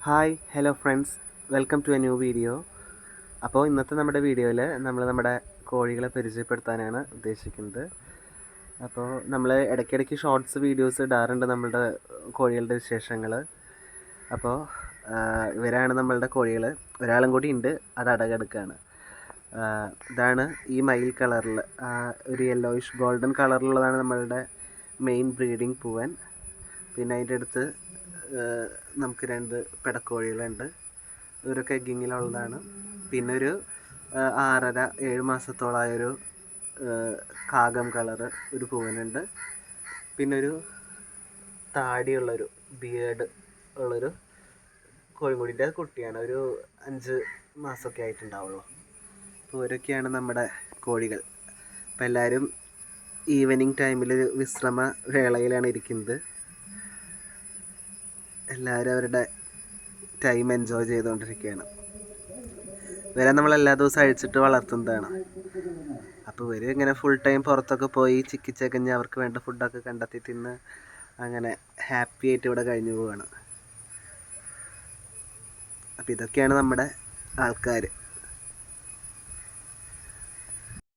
Hi hello friends, welcome to a new video. അപ്പോൾ ഇന്നത്തെ നമ്മുടെ വീഡിയോയിൽ നമ്മൾ നമ്മുടെ കോഴികളെ പരിചയപ്പെടുത്താനാണ് ഉദ്ദേശിക്കുന്നത്. അപ്പോൾ നമ്മൾ ഇടയ്ക്കിടയ്ക്ക് ഷോർട്സ് വീഡിയോസ് ഇടാറുണ്ട് നമ്മളുടെ കോഴികളുടെ വിശേഷങ്ങൾ. അപ്പോൾ ഇവരാണ് നമ്മളുടെ കോഴികൾ. ഒരാളും കൂടി ഉണ്ട്, അത് അടകെടുക്കുകയാണ്. ഇതാണ് ഈ മയിൽ കളറിൽ ഒരു യെല്ലോയിഷ് ഗോൾഡൻ കളറിലുള്ളതാണ് നമ്മളുടെ മെയിൻ ബ്രീഡിങ് പൂവൻ. പിന്നെ അതിൻ്റെ അടുത്ത് നമുക്ക് 2 പിടക്കോഴികളുണ്ട്. ഇവരൊക്കെ എഗ്ഗിങ്ങിലുള്ളതാണ്. പിന്നെ ഒരു 6.5-7 മാസത്തോളമായൊരു കാകം കളറ് ഒരു പൂവനുണ്ട്. പിന്നെ ഒരു താടിയുള്ളൊരു ബിയേർഡ് ഉള്ളൊരു കോഴിമുടിൻ്റെ കുട്ടിയാണ്. ഒരു 5 മാസമൊക്കെ ആയിട്ടുണ്ടാവുള്ളൂ. അപ്പോൾ ഇവരൊക്കെയാണ് നമ്മുടെ കോഴികൾ. അപ്പോൾ എല്ലാവരും ഈവനിങ് ടൈമിൽ വിശ്രമ വേളയിലാണ് ഇരിക്കുന്നത്. എല്ലാവരും അവരുടെ ടൈം എൻജോയ് ചെയ്തുകൊണ്ടിരിക്കുകയാണ്. ഇവരെ നമ്മൾ എല്ലാ ദിവസവും അഴിച്ചിട്ട് വളർത്തുന്നതാണ്. അപ്പോൾ ഇവർ ഇങ്ങനെ ഫുൾ ടൈം പുറത്തൊക്കെ പോയി ചിക്കിച്ചകഞ്ഞ് അവർക്ക് വേണ്ട ഫുഡൊക്കെ കണ്ടെത്തി തിന്ന് അങ്ങനെ ഹാപ്പി ആയിട്ട് ഇവിടെ കഴിഞ്ഞു പോവുകയാണ്. അപ്പോൾ ഇതൊക്കെയാണ് നമ്മുടെ ആൾക്കാർ.